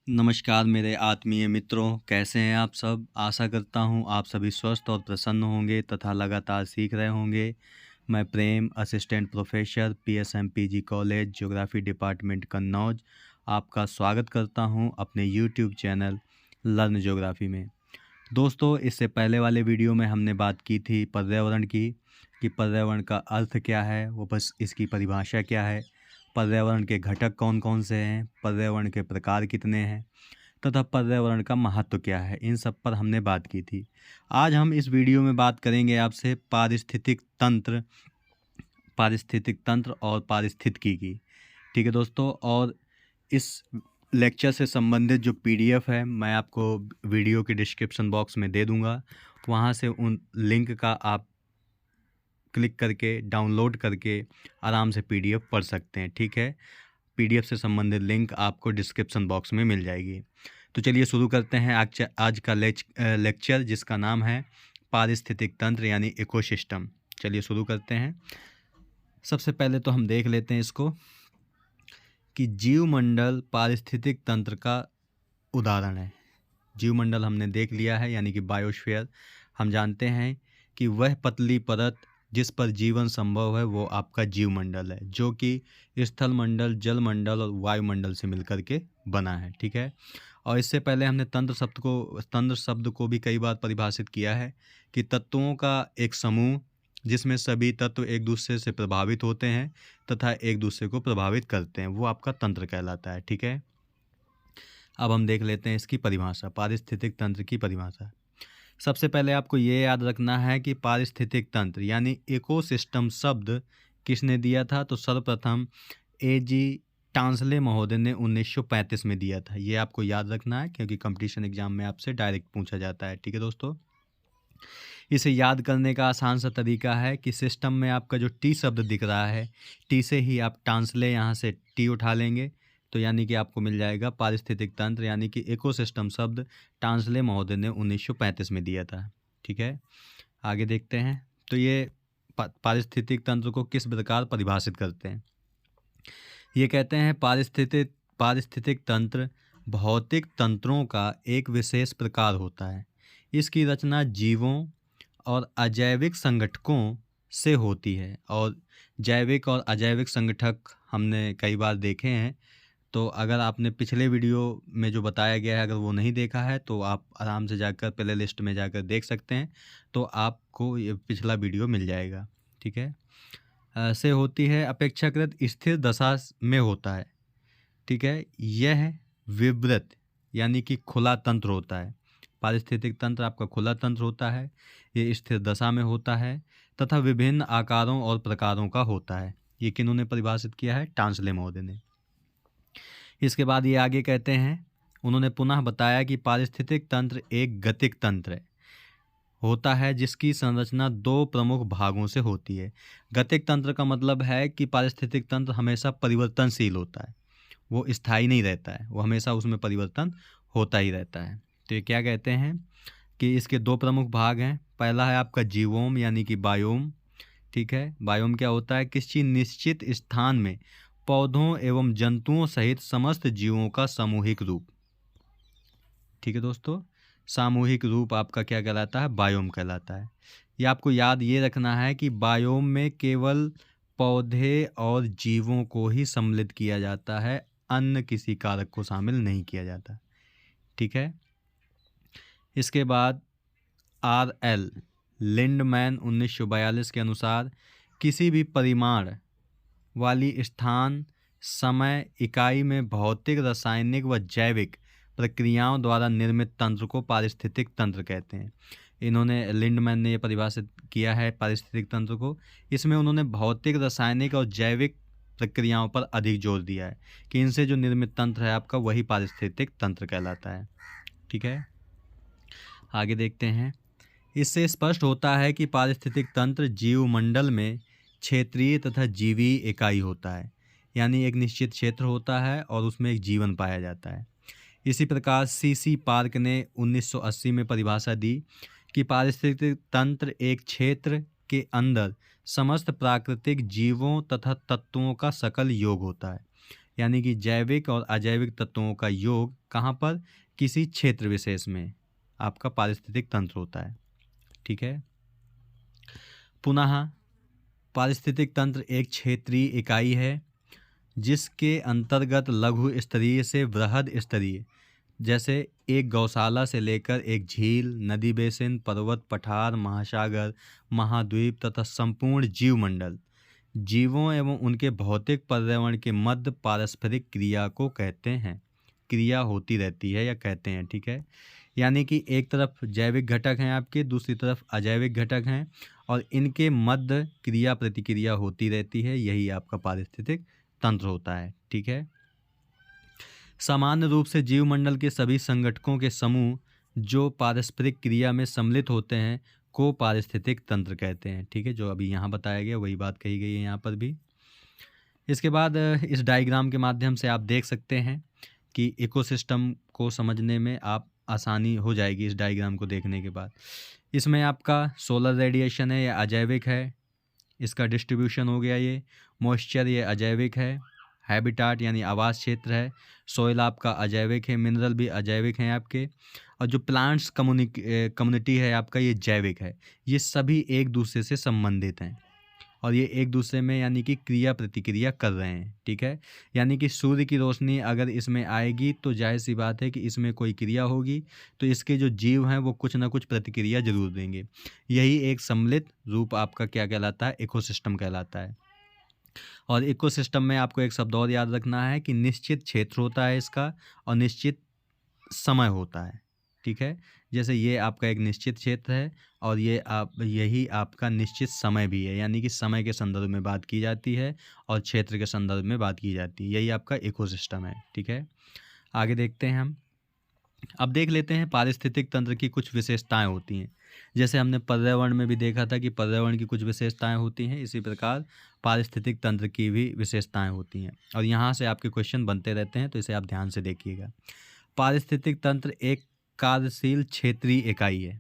नमस्कार मेरे आत्मीय मित्रों, कैसे हैं आप सब? आशा करता हूँ आप सभी स्वस्थ और प्रसन्न होंगे तथा लगातार सीख रहे होंगे। मैं Prem, assistant professor, PSMPG college, geography department Kannauj, आपका स्वागत करता हूँ अपने यूट्यूब चैनल लर्न ज्योग्राफी में। दोस्तों, इससे पहले वाले वीडियो में हमने बात की थी पर्यावरण की, कि पर्यावरण का अर्थ क्या है, वो बस इसकी परिभाषा क्या है, पर्यावरण के घटक कौन कौन से हैं, पर्यावरण के प्रकार कितने हैं तथा पर्यावरण का महत्व क्या है। इन सब पर हमने बात की थी। आज हम इस वीडियो में बात करेंगे आपसे पारिस्थितिक तंत्र और पारिस्थितिकी की। ठीक है दोस्तों, और इस लेक्चर से संबंधित जो पीडीएफ है मैं आपको वीडियो के डिस्क्रिप्शन बॉक्स में दे दूंगा। वहाँ से उन लिंक का आप क्लिक करके डाउनलोड करके आराम से पीडीएफ पढ़ सकते हैं। ठीक है, पीडीएफ से संबंधित लिंक आपको डिस्क्रिप्शन बॉक्स में मिल जाएगी। तो चलिए शुरू करते हैं आज का लेक्चर, जिसका नाम है पारिस्थितिक तंत्र यानी इकोसिस्टम। चलिए शुरू करते हैं। सबसे पहले तो हम देख लेते हैं इसको कि जीवमंडल पारिस्थितिक तंत्र का उदाहरण है। जीवमंडल हमने देख लिया है, यानी कि बायोस्फीयर। हम जानते हैं कि वह पतली परत जिस पर जीवन संभव है वो आपका जीवमंडल है, जो कि स्थल मंडल, जल मंडल और वायुमंडल से मिलकर के बना है। ठीक है, और इससे पहले हमने तंत्र शब्द को भी कई बार परिभाषित किया है कि तत्वों का एक समूह जिसमें सभी तत्व एक दूसरे से प्रभावित होते हैं तथा एक दूसरे को प्रभावित करते हैं, वो आपका तंत्र कहलाता है। ठीक है, अब हम देख लेते हैं इसकी परिभाषा, पारिस्थितिक तंत्र की परिभाषा। सबसे पहले आपको ये याद रखना है कि पारिस्थितिक तंत्र यानी इकोसिस्टम शब्द किसने दिया था? तो सर्वप्रथम एजी टांसले महोदय ने 1935 में दिया था। ये आपको याद रखना है क्योंकि कंपटीशन एग्जाम में आपसे डायरेक्ट पूछा जाता है। ठीक है दोस्तों, इसे याद करने का आसान सा तरीका है कि सिस्टम में आपका जो टी शब्द दिख रहा है, टी से ही आप टांसले यहाँ से टी उठा लेंगे, तो यानी कि आपको मिल जाएगा पारिस्थितिक तंत्र, यानी कि इकोसिस्टम शब्द टांसले महोदय ने 1935 में दिया था। ठीक है, आगे देखते हैं। तो ये पारिस्थितिक तंत्र को किस प्रकार परिभाषित करते हैं? ये कहते हैं पारिस्थितिक तंत्र भौतिक तंत्रों का एक विशेष प्रकार होता है। इसकी रचना जीवों और अजैविक संगठकों से होती है, और जैविक और अजैविक संगठक हमने कई बार देखे हैं। तो अगर आपने पिछले वीडियो में जो बताया गया है अगर वो नहीं देखा है तो आप आराम से जाकर प्ले लिस्ट में जाकर देख सकते हैं, तो आपको ये पिछला वीडियो मिल जाएगा। ठीक है, से होती है, अपेक्षाकृत स्थिर दशा में होता है। ठीक है, यह विवृत यानी कि खुला तंत्र होता है। पारिस्थितिक तंत्र आपका खुला तंत्र होता है, ये स्थिर दशा में होता है तथा विभिन्न आकारों और प्रकारों का होता है। ये किन्होंने परिभाषित किया है? टांसले महोदय ने। इसके बाद ये आगे कहते हैं, उन्होंने पुनः बताया कि पारिस्थितिक तंत्र एक गतिक तंत्र होता है जिसकी संरचना दो प्रमुख भागों से होती है। गतिक तंत्र का मतलब है कि पारिस्थितिक तंत्र हमेशा परिवर्तनशील होता है, वो स्थायी नहीं रहता है, वो हमेशा उसमें परिवर्तन होता ही रहता है। तो ये क्या कहते हैं कि इसके दो प्रमुख भाग हैं। पहला है आपका जीवोम यानी कि बायोम। ठीक है, बायोम क्या होता है? किसी निश्चित स्थान में पौधों एवं जंतुओं सहित समस्त जीवों का सामूहिक रूप। ठीक है दोस्तों, सामूहिक रूप आपका क्या कहलाता है? बायोम कहलाता है। ये आपको याद ये रखना है कि बायोम में केवल पौधे और जीवों को ही सम्मिलित किया जाता है, अन्य किसी कारक को शामिल नहीं किया जाता। ठीक है, इसके बाद आर.एल. लिंडमैन 1942 के अनुसार किसी भी परिमाण वाली स्थान समय इकाई में भौतिक, रासायनिक व जैविक प्रक्रियाओं द्वारा निर्मित तंत्र को पारिस्थितिक तंत्र कहते हैं। इन्होंने लिंडमैन ने यह परिभाषित किया है पारिस्थितिक तंत्र को। इसमें उन्होंने भौतिक, रासायनिक और जैविक प्रक्रियाओं पर अधिक जोर दिया है कि इनसे जो निर्मित तंत्र है आपका वही पारिस्थितिक तंत्र कहलाता है। ठीक है, आगे देखते हैं। इससे स्पष्ट होता है कि पारिस्थितिक तंत्र जीवमंडल में क्षेत्रीय तथा जीवी इकाई होता है, यानी एक निश्चित क्षेत्र होता है और उसमें एक जीवन पाया जाता है। इसी प्रकार सीसी पार्क ने 1980 में परिभाषा दी कि पारिस्थितिक तंत्र एक क्षेत्र के अंदर समस्त प्राकृतिक जीवों तथा तत्वों का सकल योग होता है। यानी कि जैविक और अजैविक तत्वों का योग कहाँ पर, किसी क्षेत्र विशेष में आपका पारिस्थितिक तंत्र होता है। ठीक है। पुनः पारिस्थितिक तंत्र एक क्षेत्रीय इकाई है जिसके अंतर्गत लघु स्तरीय से बृहद स्तरीय, जैसे एक गौशाला से लेकर एक झील, नदी बेसिन, पर्वत, पठार, महासागर, महाद्वीप तथा संपूर्ण जीवमंडल, जीवों एवं उनके भौतिक पर्यावरण के मध्य पारस्परिक क्रिया को कहते हैं। क्रिया होती रहती है या कहते हैं। ठीक है। यानी कि एक तरफ जैविक घटक हैं आपके, दूसरी तरफ अजैविक घटक हैं और इनके मध्य क्रिया प्रतिक्रिया होती रहती है, यही आपका पारिस्थितिक तंत्र होता है। ठीक है। सामान्य रूप से जीवमंडल के सभी संगठकों के समूह जो पारस्परिक क्रिया में सम्मिलित होते हैं को पारिस्थितिक तंत्र कहते हैं। ठीक है। जो अभी यहाँ बताया गया वही बात कही गई है यहाँ पर भी। इसके बाद इस डायग्राम के माध्यम से आप देख सकते हैं कि इकोसिस्टम को समझने में आप आसानी हो जाएगी इस डायग्राम को देखने के बाद। इसमें आपका सोलर रेडिएशन है, या अजैविक है, इसका डिस्ट्रीब्यूशन हो गया। ये मॉइस्चर, ये अजैविक है। हैबिटाट यानी आवास क्षेत्र है। सोइल आपका अजैविक है। मिनरल भी अजैविक हैं आपके। और जो प्लांट्स कम्युनिटी है आपका, ये जैविक है। ये सभी एक दूसरे से संबंधित हैं और ये एक दूसरे में यानी कि क्रिया प्रतिक्रिया कर रहे हैं। ठीक है। यानी कि सूर्य की रोशनी अगर इसमें आएगी तो जाहिर सी बात है कि इसमें कोई क्रिया होगी, तो इसके जो जीव हैं वो कुछ ना कुछ प्रतिक्रिया जरूर देंगे। यही एक सम्मिलित रूप आपका क्या कहलाता है, इकोसिस्टम कहलाता है। और इकोसिस्टम में आपको एक शब्द और याद रखना है कि निश्चित क्षेत्र होता है इसका और निश्चित समय होता है। ठीक है। जैसे ये आपका एक निश्चित क्षेत्र है और यही आपका निश्चित समय भी है, यानी कि समय के संदर्भ में बात की जाती है और क्षेत्र के संदर्भ में बात की जाती है। यही आपका इकोसिस्टम है। ठीक है। आगे देखते हैं हम। अब देख लेते हैं पारिस्थितिक तंत्र की कुछ विशेषताएं होती हैं। जैसे हमने पर्यावरण में भी देखा था कि पर्यावरण की कुछ विशेषताएं होती हैं, इसी प्रकार पारिस्थितिक तंत्र की भी विशेषताएं होती हैं और यहाँ से आपके क्वेश्चन बनते रहते हैं, तो इसे आप ध्यान से देखिएगा। पारिस्थितिक तंत्र एक कार्यशील क्षेत्रीय इकाई है,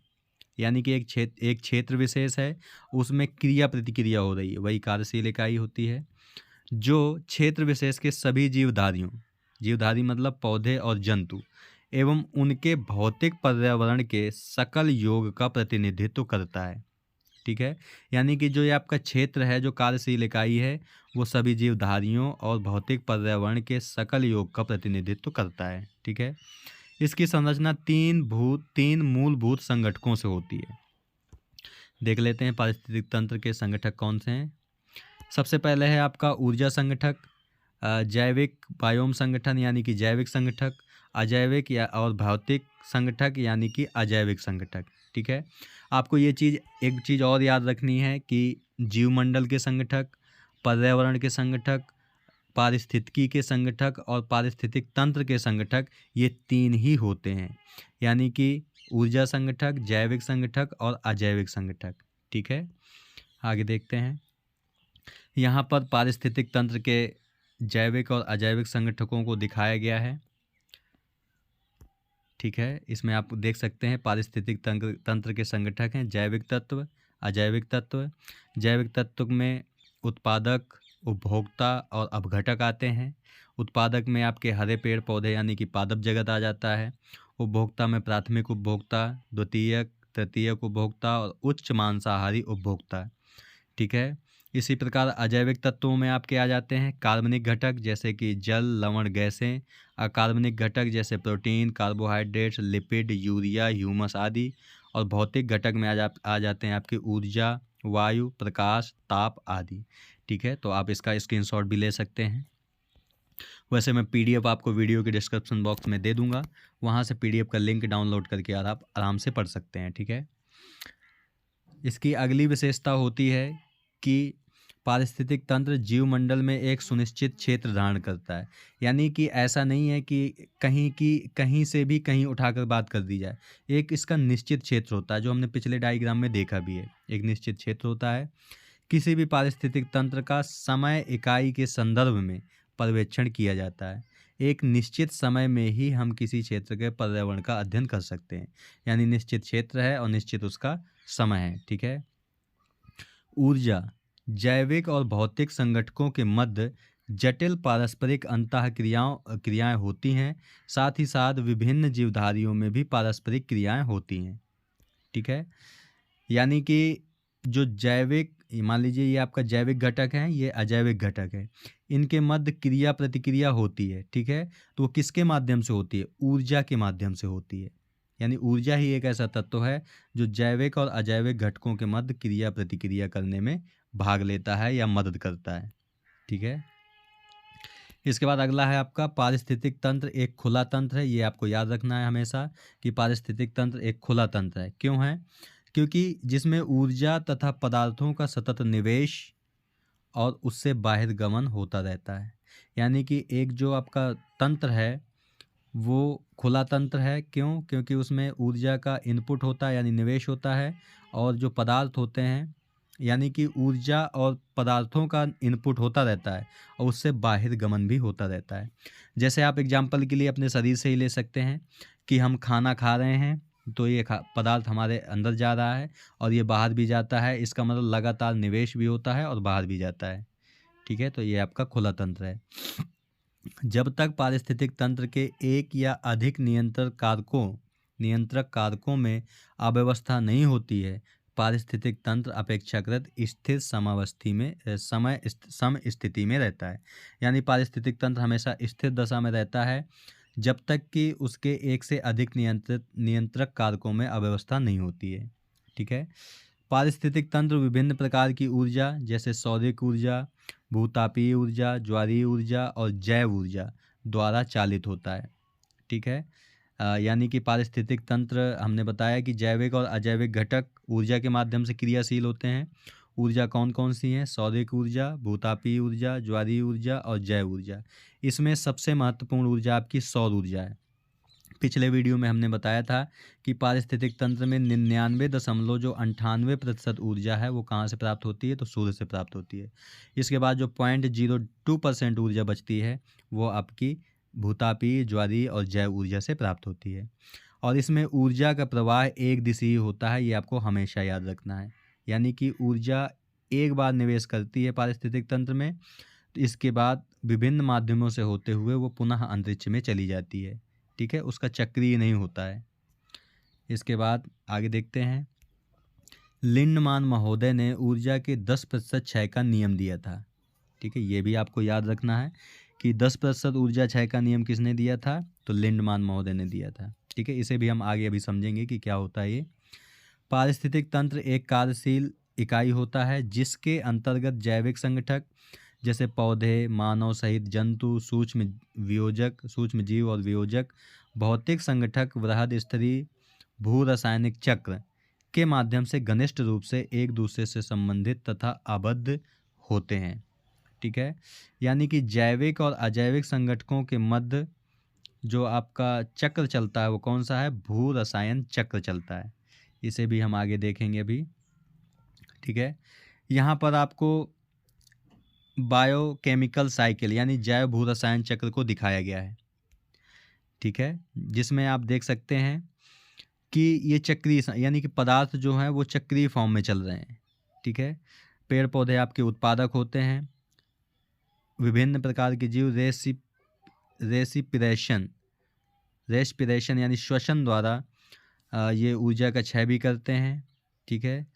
यानी कि एक क्षेत्र विशेष है, उसमें क्रिया प्रतिक्रिया हो रही है, वही कार्यशील इकाई होती है, जो क्षेत्र विशेष के सभी जीवधारियों, जीवधारी मतलब पौधे और जंतु, एवं उनके भौतिक पर्यावरण के सकल योग का प्रतिनिधित्व करता है। ठीक है। यानी कि जो ये आपका क्षेत्र है, जो कार्यशील इकाई है, वो सभी जीवधारियों और भौतिक पर्यावरण के सकल योग का प्रतिनिधित्व करता है। ठीक है। इसकी संरचना तीन मूलभूत संगठकों से होती है। देख लेते हैं पारिस्थितिक तंत्र के संगठक कौन से हैं। सबसे पहले है आपका ऊर्जा संगठक, जैविक बायोम संगठन यानी कि जैविक संगठक, अजैविक या और भौतिक संगठक यानी कि अजैविक संगठक। ठीक है। आपको ये एक चीज़ और याद रखनी है कि जीवमंडल के संगठक, पर्यावरण के संगठक, पारिस्थितिकी के संगठक और पारिस्थितिक तंत्र के संगठक, ये तीन ही होते हैं, यानी कि ऊर्जा संगठक, जैविक संगठक और अजैविक संगठक। ठीक है। आगे देखते हैं। यहाँ पर पारिस्थितिक तंत्र के जैविक और अजैविक संगठकों को दिखाया गया है। ठीक है। इसमें आप देख सकते हैं पारिस्थितिक तंत्र के संगठक हैं जैविक तत्व, अजैविक तत्व। जैविक तत्व में उत्पादक, उपभोक्ता और अपघटक आते हैं। उत्पादक में आपके हरे पेड़ पौधे यानी कि पादप जगत आ जाता है। उपभोक्ता में प्राथमिक उपभोक्ता, द्वितीयक, तृतीयक उपभोक्ता और उच्च मांसाहारी उपभोक्ता। ठीक है। इसी प्रकार अजैविक तत्वों में आपके आ जाते हैं कार्बनिक घटक जैसे कि जल, लवण, गैसें, अकार्बनिक घटक जैसे protein, carbohydrates, lipid, urea, humus आदि, और भौतिक घटक में आ जाते हैं आपकी ऊर्जा, वायु, प्रकाश, ताप आदि। ठीक है। तो आप इसका स्क्रीनशॉट भी ले सकते हैं। वैसे मैं PDF आपको वीडियो के डिस्क्रिप्शन बॉक्स में दे दूंगा, वहाँ से PDF का लिंक डाउनलोड करके आप आराम से पढ़ सकते हैं। ठीक है। इसकी अगली विशेषता होती है कि पारिस्थितिक तंत्र जीवमंडल में एक सुनिश्चित क्षेत्र धारण करता है, यानी कि ऐसा नहीं है कि कहीं से भी कहीं उठाकर बात कर दी जाए। एक इसका निश्चित क्षेत्र होता है, जो हमने पिछले डायग्राम में देखा भी है, एक निश्चित क्षेत्र होता है। किसी भी पारिस्थितिक तंत्र का समय इकाई के संदर्भ में पर्यवेक्षण किया जाता है। एक निश्चित समय में ही हम किसी क्षेत्र के पर्यावरण का अध्ययन कर सकते हैं, यानी निश्चित क्षेत्र है और निश्चित उसका समय है। ठीक है। ऊर्जा, जैविक और भौतिक संगठकों के मध्य जटिल पारस्परिक क्रियाएं होती हैं। साथ ही साथ विभिन्न जीवधारियों में भी पारस्परिक क्रियाएं होती हैं। ठीक है, यानी कि जो जैविक, मान लीजिए ये आपका जैविक घटक है, ये अजैविक घटक है, इनके मध्य क्रिया प्रतिक्रिया होती है। ठीक है, तो वो किसके माध्यम से होती है? ऊर्जा के माध्यम से होती है। यानी ऊर्जा ही एक ऐसा तत्व है जो जैविक और अजैविक घटकों के मध्य क्रिया प्रतिक्रिया करने में भाग लेता है या मदद करता है। ठीक है, इसके बाद अगला है आपका पारिस्थितिक तंत्र एक खुला तंत्र है। ये आपको याद रखना है हमेशा कि पारिस्थितिक तंत्र एक खुला तंत्र है। क्यों है? क्योंकि जिसमें ऊर्जा तथा पदार्थों का सतत निवेश और उससे बाहिर गमन होता रहता है। यानी कि एक जो आपका तंत्र है वो खुला तंत्र है। क्यों? क्योंकि उसमें ऊर्जा का इनपुट होता है यानी निवेश होता है, और जो पदार्थ होते हैं यानी कि ऊर्जा और पदार्थों का इनपुट होता रहता है और उससे बाहिर गमन भी होता रहता है। जैसे आप एग्जाम्पल के लिए अपने शरीर से ही ले सकते हैं कि हम खाना खा रहे हैं तो ये पदार्थ हमारे अंदर जा रहा है और ये बाहर भी जाता है। इसका मतलब लगातार निवेश भी होता है और बाहर भी जाता है। ठीक है, तो ये आपका खुला तंत्र है। जब तक पारिस्थितिक तंत्र के एक या अधिक नियंत्रक कारकों में अव्यवस्था नहीं होती है, पारिस्थितिक तंत्र अपेक्षाकृत स्थिर सम स्थिति में रहता है। यानी पारिस्थितिक तंत्र हमेशा स्थिर दशा में रहता है जब तक कि उसके एक से अधिक नियंत्रक कारकों में अव्यवस्था नहीं होती है। ठीक है, पारिस्थितिक तंत्र विभिन्न प्रकार की ऊर्जा जैसे सौरिक ऊर्जा, भूतापीय ऊर्जा, ज्वारीय ऊर्जा और जैव ऊर्जा द्वारा चालित होता है। ठीक है, यानी कि पारिस्थितिक तंत्र हमने बताया कि जैविक और अजैविक घटक ऊर्जा के माध्यम से क्रियाशील होते हैं। ऊर्जा कौन कौन सी हैं? सौरिक ऊर्जा, भूतापीय ऊर्जा, ज्वारीय ऊर्जा और जैव ऊर्जा। इसमें सबसे महत्वपूर्ण ऊर्जा आपकी सौर ऊर्जा है। पिछले वीडियो में हमने बताया था कि पारिस्थितिक तंत्र में 99.98% ऊर्जा है वो कहाँ से प्राप्त होती है? तो सूर्य से प्राप्त होती है। इसके बाद जो 0.02% ऊर्जा बचती है वो आपकी भूतापीय, ज्वारीय और जैव ऊर्जा से प्राप्त होती है। और इसमें ऊर्जा का प्रवाह एक दिशीय होता है, ये आपको हमेशा याद रखना है। यानी कि ऊर्जा एक बार निवेश करती है पारिस्थितिक तंत्र में, तो इसके बाद विभिन्न माध्यमों से होते हुए वो पुनः अंतरिक्ष में चली जाती है। ठीक है, उसका चक्रीय नहीं होता है। इसके बाद आगे देखते हैं। लिंडमान महोदय ने ऊर्जा के 10% क्षय का नियम दिया था। ठीक है, ये भी आपको याद रखना है कि 10% ऊर्जा क्षय का नियम किसने दिया था? तो लिंडमान महोदय ने दिया था। ठीक है, इसे भी हम आगे अभी समझेंगे कि क्या होता है ये। पारिस्थितिक तंत्र एक कार्यशील इकाई होता है जिसके अंतर्गत जैविक संगठक जैसे पौधे, मानव सहित जंतु, सूक्ष्म जीव और वियोजक, भौतिक संगठक, वृहद स्तरीय भू रासायनिक चक्र के माध्यम से घनिष्ठ रूप से एक दूसरे से संबंधित तथा आबद्ध होते हैं। ठीक है, यानी कि जैविक और अजैविक संगठकों के मध्य जो आपका चक्र चलता है वो कौन सा है? भू रसायन चक्र चलता है। इसे भी हम आगे देखेंगे अभी। ठीक है, यहाँ पर आपको बायोकेमिकल साइकिल यानी जैव भू रसायन चक्र को दिखाया गया है। ठीक है, जिसमें आप देख सकते हैं कि ये चक्रीय यानी कि पदार्थ जो हैं वो चक्रीय फॉर्म में चल रहे हैं। ठीक है, पेड़ पौधे आपके उत्पादक होते हैं। विभिन्न प्रकार के जीव रेस्पिरेशन यानी श्वसन द्वारा ये ऊर्जा का क्षय भी करते हैं। ठीक है,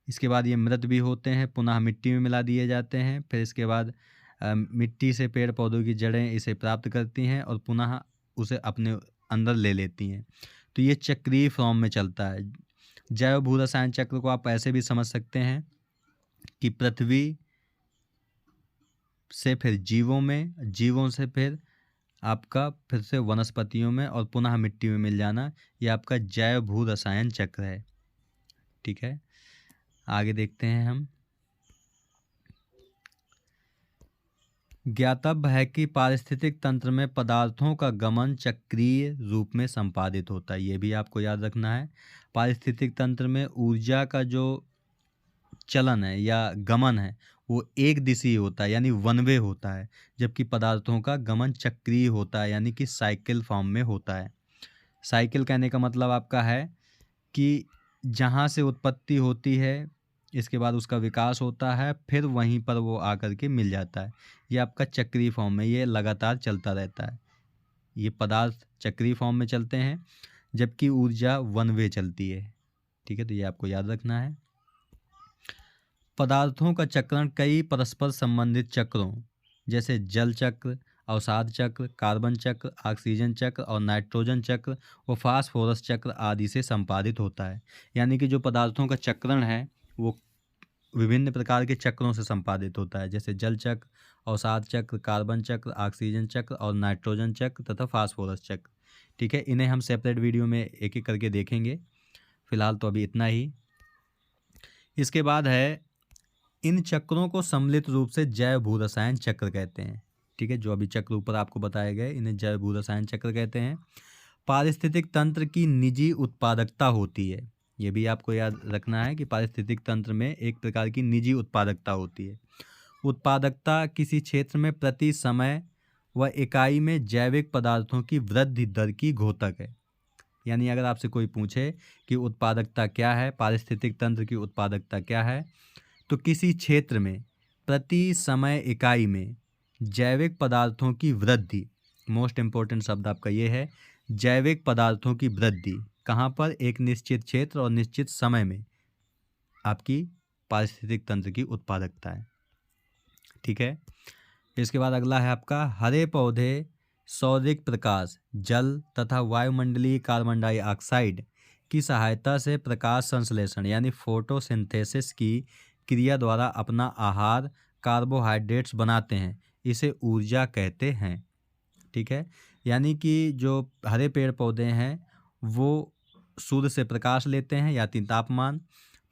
इसके बाद ये मृत भी होते हैं, पुनः मिट्टी में मिला दिए जाते हैं। फिर इसके बाद मिट्टी से पेड़ पौधों की जड़ें इसे प्राप्त करती हैं और पुनः उसे अपने अंदर ले लेती हैं। तो ये चक्रीय फॉर्म में चलता है। जैव भू रसायन चक्र को आप ऐसे भी समझ सकते हैं कि पृथ्वी से फिर जीवों से फिर आपका फिर से वनस्पतियों में और पुनः मिट्टी में मिल जाना, ये आपका जैव भू रसायन चक्र है। ठीक है, आगे देखते हैं हम। ज्ञातव्य है कि पारिस्थितिक तंत्र में पदार्थों का गमन चक्रीय रूप में संपादित होता है। ये भी आपको याद रखना है। पारिस्थितिक तंत्र में ऊर्जा का जो चलन है या गमन है वो एक दिशीय होता है यानी वन वे होता है, जबकि पदार्थों का गमन चक्रीय होता है यानी कि साइकिल फॉर्म में होता है। साइकिल कहने का मतलब आपका है कि जहाँ से उत्पत्ति होती है इसके बाद उसका विकास होता है, फिर वहीं पर वो आकर के मिल जाता है। ये आपका चक्रीय फॉर्म में, ये लगातार चलता रहता है। ये पदार्थ चक्रीय फॉर्म में चलते हैं, जबकि ऊर्जा वन वे चलती है। ठीक है, तो ये आपको याद रखना है। पदार्थों का चक्रण कई परस्पर संबंधित चक्रों जैसे जल चक्र, अवसाद चक्र, कार्बन चक्र, ऑक्सीजन चक्र और नाइट्रोजन चक्र व फास्फोरस चक्र आदि से संपादित होता है। यानी कि जो पदार्थों का चक्रण है वो विभिन्न प्रकार के चक्रों से संपादित होता है, जैसे जल चक्र, अवसाद चक्र, कार्बन चक्र, ऑक्सीजन चक्र और नाइट्रोजन चक्र तथा फास्फोरस चक्र। ठीक है, इन्हें हम सेपरेट वीडियो में एक एक करके देखेंगे। फिलहाल तो अभी इतना ही। इसके बाद है, इन चक्रों को सम्मिलित रूप से जैव भू रसायन चक्र कहते हैं। ठीक है, जो अभी चक्र ऊपर आपको बताए गए इन्हें जैव भू रसायन चक्र कहते हैं। पारिस्थितिक तंत्र की निजी उत्पादकता होती है। ये भी आपको याद रखना है कि पारिस्थितिक तंत्र में एक प्रकार की निजी उत्पादकता होती है। उत्पादकता किसी क्षेत्र में प्रति समय व इकाई में जैविक पदार्थों की वृद्धि दर की घोतक है। यानी अगर आपसे कोई पूछे कि उत्पादकता क्या है, पारिस्थितिक तंत्र की उत्पादकता क्या है, तो किसी क्षेत्र में प्रति समय इकाई में जैविक पदार्थों की वृद्धि, मोस्ट इम्पोर्टेंट शब्द आपका ये है, जैविक पदार्थों की वृद्धि कहाँ पर, एक निश्चित क्षेत्र और निश्चित समय में आपकी पारिस्थितिक तंत्र की उत्पादकता है। ठीक है, इसके बाद अगला है आपका, हरे पौधे सौरिक प्रकाश, जल तथा वायुमंडलीय कार्बन डाइऑक्साइड की सहायता से प्रकाश संश्लेषण यानी फोटोसिंथेसिस की क्रिया द्वारा अपना आहार कार्बोहाइड्रेट्स बनाते हैं। इसे ऊर्जा कहते हैं। ठीक है, यानी कि जो हरे पेड़ पौधे हैं वो सूर्य से प्रकाश लेते हैं या तापमान,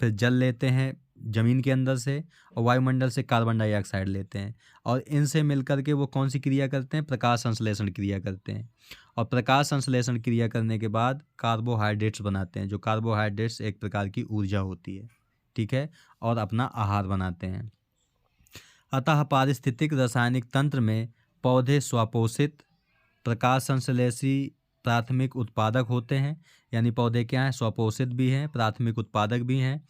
फिर जल लेते हैं ज़मीन के अंदर से और वायुमंडल से कार्बन डाइऑक्साइड लेते हैं, और इनसे मिलकर के वो कौन सी क्रिया करते हैं, प्रकाश संश्लेषण क्रिया करते हैं। और प्रकाश संश्लेषण क्रिया करने के बाद कार्बोहाइड्रेट्स बनाते हैं, जो कार्बोहाइड्रेट्स एक प्रकार की ऊर्जा होती है। ठीक है, और अपना आहार बनाते हैं। अतः पारिस्थितिक रासायनिक तंत्र में पौधे स्वपोषित, प्रकाश संश्लेषी प्राथमिक उत्पादक होते हैं। यानी पौधे क्या हैं, स्वपोषित भी हैं, प्राथमिक उत्पादक भी हैं,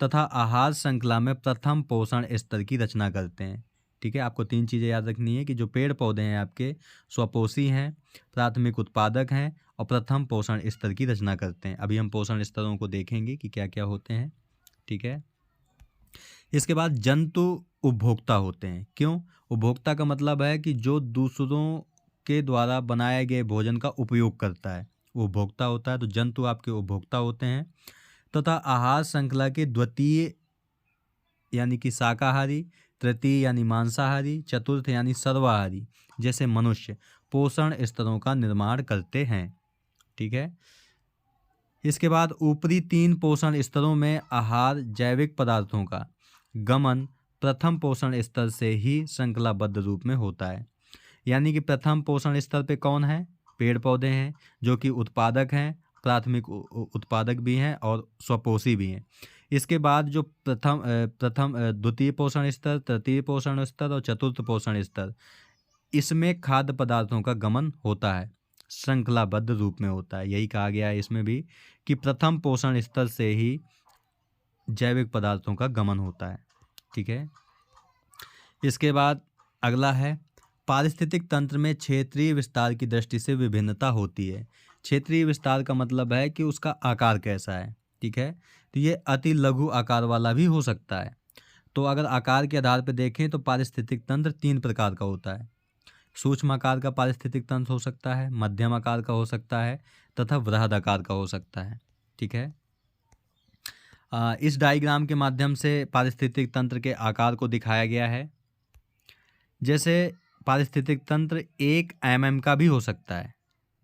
तथा आहार श्रृंखला में प्रथम पोषण स्तर की रचना करते हैं। ठीक है, आपको 3 चीज़ें याद रखनी है कि जो पेड़ पौधे हैं आपके स्वपोषी हैं, प्राथमिक उत्पादक हैं और प्रथम पोषण स्तर की रचना करते हैं। अभी हम पोषण स्तरों को देखेंगे कि क्या क्या होते हैं। ठीक है, इसके बाद जंतु उपभोक्ता होते हैं। क्यों? उपभोक्ता का मतलब है कि जो दूसरों के द्वारा बनाए गए भोजन का उपयोग करता है वो उपभोक्ता होता है। तो जंतु आपके उपभोक्ता होते हैं। तथा आहार श्रृंखला के द्वितीय यानी कि शाकाहारी, तृतीय यानी मांसाहारी, चतुर्थ यानी सर्वाहारी जैसे मनुष्य पोषण स्तरों का निर्माण करते हैं। ठीक है, इसके बाद ऊपरी 3 पोषण स्तरों में आहार जैविक पदार्थों का गमन प्रथम पोषण स्तर से ही श्रृंखलाबद्ध रूप में होता है। यानी कि प्रथम पोषण स्तर पे कौन है, पेड़ पौधे हैं जो कि उत्पादक हैं, प्राथमिक उत्पादक भी हैं और स्वपोषी भी हैं। इसके बाद जो द्वितीय पोषण स्तर, तृतीय पोषण स्तर और चतुर्थ पोषण स्तर, इसमें खाद्य पदार्थों का गमन होता है, श्रृंखलाबद्ध रूप में होता है। यही कहा गया है इसमें भी कि प्रथम पोषण स्तर से ही जैविक पदार्थों का गमन होता है। ठीक है, इसके बाद अगला है, पारिस्थितिक तंत्र में क्षेत्रीय विस्तार की दृष्टि से विभिन्नता होती है। क्षेत्रीय विस्तार का मतलब है कि उसका आकार कैसा है। ठीक है, तो ये अति लघु आकार वाला भी हो सकता है। तो अगर आकार के आधार पर देखें तो पारिस्थितिक तंत्र 3 प्रकार का होता है। सूक्ष्म आकार का पारिस्थितिक तंत्र हो सकता है, मध्यम आकार का हो सकता है तथा वृहद आकार का हो सकता है। ठीक है, इस डायग्राम के माध्यम से पारिस्थितिक तंत्र के आकार को दिखाया गया है। जैसे पारिस्थितिक तंत्र 1 mm का भी हो सकता है,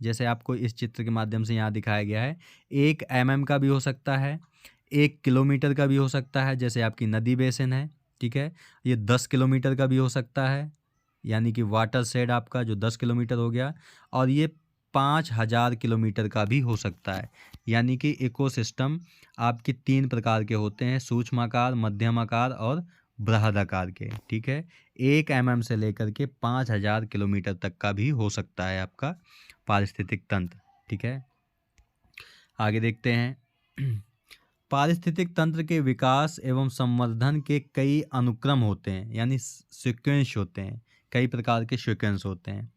जैसे आपको इस चित्र के माध्यम से यहाँ दिखाया गया है। 1 mm का भी हो सकता है, 1 किलोमीटर का भी हो सकता है, जैसे आपकी नदी बेसिन है। ठीक है, ये 10 किलोमीटर का भी हो सकता है, यानी कि वाटर शेड आपका जो 10 किलोमीटर हो गया, और ये 5000 किलोमीटर का भी हो सकता है। यानी कि इकोसिस्टम आपके 3 प्रकार के होते हैं, सूक्ष्म आकार, मध्यम आकार और बृहद आकार के। ठीक है, 1 mm से लेकर के 5000 किलोमीटर तक का भी हो सकता है आपका पारिस्थितिक तंत्र। ठीक है, आगे देखते हैं। पारिस्थितिक तंत्र के विकास एवं संवर्धन के कई अनुक्रम होते हैं, यानी सीक्वेंस होते हैं, कई प्रकार के सीक्वेंस होते हैं।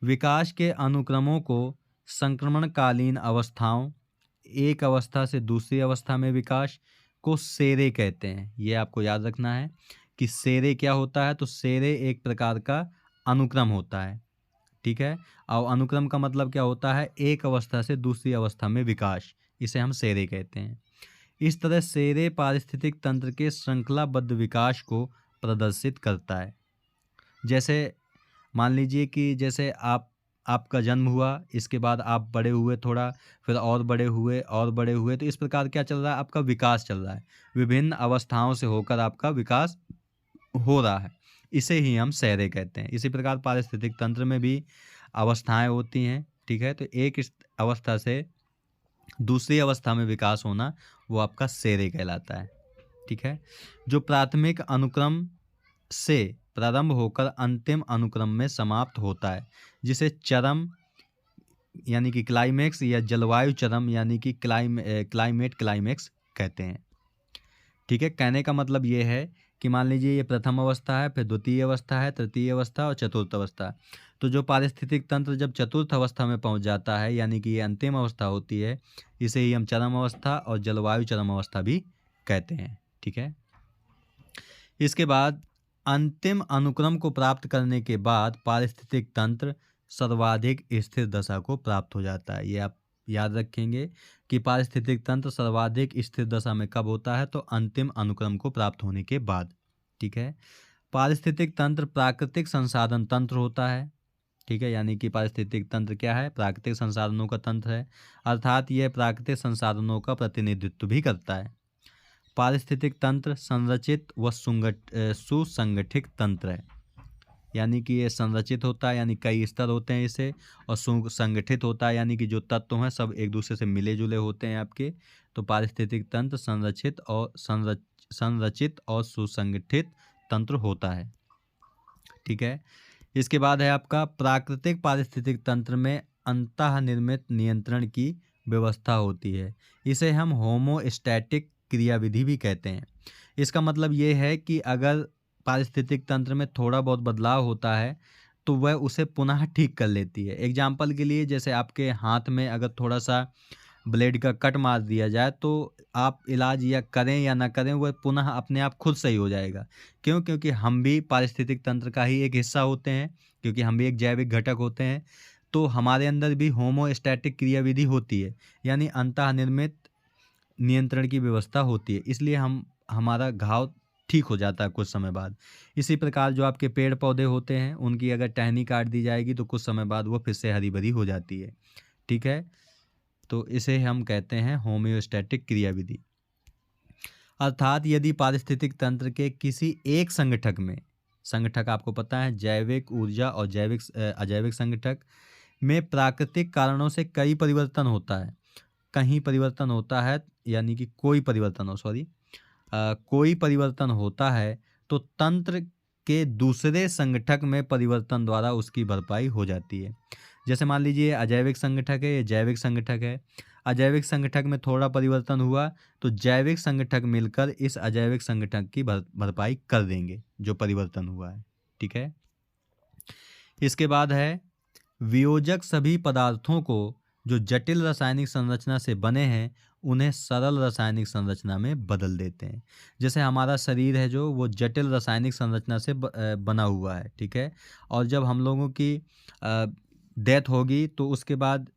विकास के अनुक्रमों को संक्रमणकालीन अवस्थाओं, एक अवस्था से दूसरी अवस्था में विकास को सेरे कहते हैं। ये आपको याद रखना है कि सेरे क्या होता है। तो सेरे एक प्रकार का अनुक्रम होता है, ठीक है। और अनुक्रम का मतलब क्या होता है, एक अवस्था से दूसरी अवस्था में विकास, इसे हम सेरे कहते हैं। इस तरह सेरे पारिस्थितिक तंत्र के श्रृंखलाबद्ध विकास को प्रदर्शित करता है। जैसे मान लीजिए कि जैसे आपका जन्म हुआ, इसके बाद आप बड़े हुए थोड़ा, फिर और बड़े हुए और बड़े हुए, तो इस प्रकार क्या चल रहा है, आपका विकास चल रहा है। विभिन्न अवस्थाओं से होकर आपका विकास हो रहा है, इसे ही हम सेरे कहते हैं। इसी प्रकार पारिस्थितिक तंत्र में भी अवस्थाएं होती हैं, ठीक है। तो एक अवस्था से दूसरी अवस्था में विकास होना वो आपका सेरे कहलाता है, ठीक है। जो प्राथमिक अनुक्रम से प्रारंभ होकर अंतिम अनुक्रम में समाप्त होता है, जिसे चरम यानी कि क्लाइमेक्स या जलवायु चरम यानी कि क्लाइमेट क्लाइमेक्स कहते हैं, ठीक है। कहने का मतलब ये है कि मान लीजिए ये प्रथम अवस्था है, फिर द्वितीय अवस्था है, तृतीय अवस्था और चतुर्थ अवस्था। तो जो पारिस्थितिक तंत्र जब चतुर्थ अवस्था में पहुंच जाता है, यानी कि ये अंतिम अवस्था होती है, इसे ही हम चरम अवस्था और जलवायु चरम अवस्था भी कहते हैं, ठीक है। इसके बाद अंतिम अनुक्रम को प्राप्त करने के बाद पारिस्थितिक तंत्र सर्वाधिक स्थिर दशा को प्राप्त हो जाता है। ये आप याद रखेंगे कि पारिस्थितिक तंत्र सर्वाधिक स्थिर दशा में कब होता है, तो अंतिम अनुक्रम को प्राप्त होने के बाद, ठीक है। पारिस्थितिक तंत्र प्राकृतिक संसाधन तंत्र होता है, ठीक है। यानी कि पारिस्थितिक तंत्र क्या है, प्राकृतिक संसाधनों का तंत्र है, अर्थात यह प्राकृतिक संसाधनों का प्रतिनिधित्व भी करता है। पारिस्थितिक तंत्र संरचित व सुसंगठित तंत्र है, यानी कि ये संरचित होता है, यानी कई स्तर होते हैं इसे, और सुसंगठित होता है, यानी कि जो तत्व हैं सब एक दूसरे से मिले जुले होते हैं आपके। तो पारिस्थितिक तंत्र संरचित और सुसंगठित तंत्र होता है, ठीक है। इसके बाद है आपका प्राकृतिक पारिस्थितिक तंत्र में अंतःनिर्मित नियंत्रण की व्यवस्था होती है, इसे हम होमोस्टैटिक क्रियाविधि भी कहते हैं। इसका मतलब ये है कि अगर पारिस्थितिक तंत्र में थोड़ा बहुत बदलाव होता है तो वह उसे पुनः ठीक कर लेती है। एग्जाम्पल के लिए, जैसे आपके हाथ में अगर थोड़ा सा ब्लेड का कट मार दिया जाए तो आप इलाज या करें या ना करें, वह पुनः अपने आप खुद सही हो जाएगा। क्यों? क्योंकि हम भी पारिस्थितिक तंत्र का ही एक हिस्सा होते हैं, क्योंकि हम भी एक जैविक घटक होते हैं। तो हमारे अंदर भी होमोस्टैटिक क्रियाविधि होती है, यानी अंतःनिर्मित नियंत्रण की व्यवस्था होती है, इसलिए हमारा घाव ठीक हो जाता है कुछ समय बाद। इसी प्रकार जो आपके पेड़ पौधे होते हैं, उनकी अगर टहनी काट दी जाएगी तो कुछ समय बाद वो फिर से हरी भरी हो जाती है, ठीक है। तो इसे हम कहते हैं होम्योस्टैटिक क्रियाविधि। अर्थात यदि पारिस्थितिक तंत्र के किसी एक संगठक में, संगठक आपको पता है जैविक ऊर्जा और अजैविक संगठक में प्राकृतिक कारणों से कई परिवर्तन होता है, कहीं परिवर्तन होता है, यानी कि कोई परिवर्तन होता है, तो तंत्र के दूसरे संगठक में परिवर्तन द्वारा उसकी भरपाई हो जाती है। जैसे मान लीजिए अजैविक संगठक है, ये जैविक संगठक है। अजैविक संगठक में थोड़ा परिवर्तन हुआ तो जैविक संगठक मिलकर इस अजैविक संगठक की भरपाई कर देंगे जो परिवर्तन हुआ है, ठीक है। इसके बाद है वियोजक सभी पदार्थों को जो जटिल रासायनिक संरचना से बने हैं उन्हें सरल रासायनिक संरचना में बदल देते हैं। जैसे हमारा शरीर है जो वो जटिल रासायनिक संरचना से बना हुआ है, ठीक है। और जब हम लोगों की डेथ होगी तो उसके बाद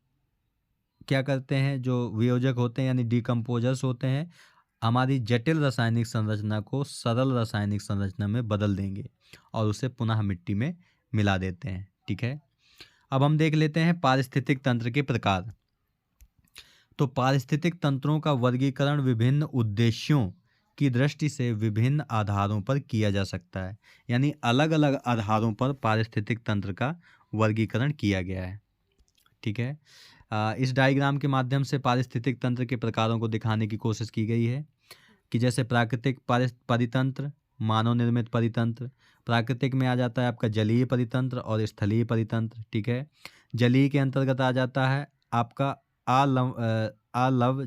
क्या करते हैं, जो वियोजक होते हैं यानी डिकम्पोजर्स होते हैं, हमारी जटिल रासायनिक संरचना को सरल रासायनिक संरचना में बदल देंगे और उसे पुनः मिट्टी में मिला देते हैं, ठीक है। अब हम देख लेते हैं पारिस्थितिक तंत्र के प्रकार। तो पारिस्थितिक तंत्रों का वर्गीकरण विभिन्न उद्देश्यों की दृष्टि से विभिन्न आधारों पर किया जा सकता है, यानी अलग अलग आधारों पर पारिस्थितिक तंत्र का वर्गीकरण किया गया है, ठीक है। इस डायग्राम के माध्यम से पारिस्थितिक तंत्र के प्रकारों को दिखाने की कोशिश की गई है कि जैसे प्राकृतिक परितंत्र, मानव निर्मित परितंत्र। प्राकृतिक में आ जाता है आपका जलीय परितंत्र और स्थलीय परितंत्र, ठीक है। जलीय के अंतर्गत आ जाता है आपका अलवण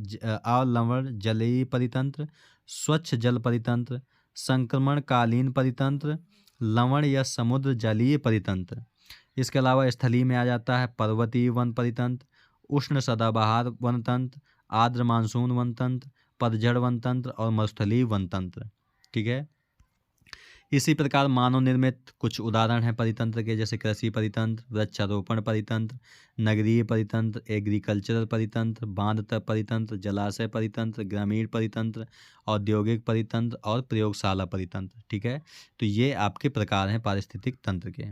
जलीय परितंत्र, स्वच्छ जल परितंत्र, संक्रमणकालीन परितंत्र, लवण या समुद्र जलीय परितंत्र। इसके अलावा स्थलीय में आ जाता है पर्वतीय वन परितंत्र, उष्ण सदाबहार वन तंत्र, आर्द्र मानसून वन तंत्र, पतझड़ वन तंत्र और मरुस्थलीय वन तंत्र। ठीक है। इसी प्रकार मानव निर्मित कुछ उदाहरण हैं परितंत्र के, जैसे कृषि परितंत्र, वृक्षारोपण परितंत्र, नगरीय परितंत्र, एग्रीकल्चरल परितंत्र, बांध परितंत्र, जलाशय परितंत्र, ग्रामीण परितंत्र, औद्योगिक परितंत्र और प्रयोगशाला परितंत्र। ठीक है। तो ये आपके प्रकार हैं पारिस्थितिक तंत्र के।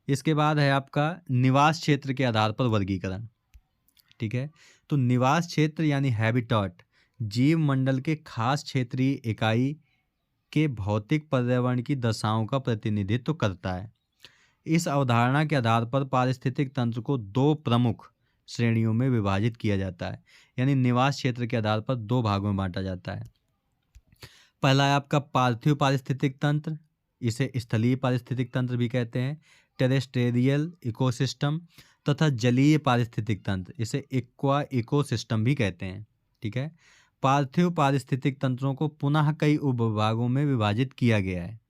इसके बाद है आपका निवास क्षेत्र के आधार पर वर्गीकरण। ठीक है। तो निवास क्षेत्र यानी हैबिटेट जीव मंडल के खास क्षेत्रीय इकाई के भौतिक पर्यावरण की दशाओं का प्रतिनिधित्व करता है। इस अवधारणा के आधार पर पारिस्थितिक तंत्र को दो प्रमुख श्रेणियों में विभाजित किया जाता है, यानी निवास क्षेत्र के आधार पर दो भागों में बांटा जाता है। पहला है आपका पार्थिव पारिस्थितिक तंत्र, इसे स्थलीय पारिस्थितिक तंत्र भी कहते हैं, टेरेस्ट्रियल इकोसिस्टम, तथा जलीय पारिस्थितिक तंत्र, इसे एक्वा इकोसिस्टम भी कहते हैं। ठीक है। पार्थिव पारिस्थितिक तंत्रों को पुनः कई उपविभागों में विभाजित किया गया है।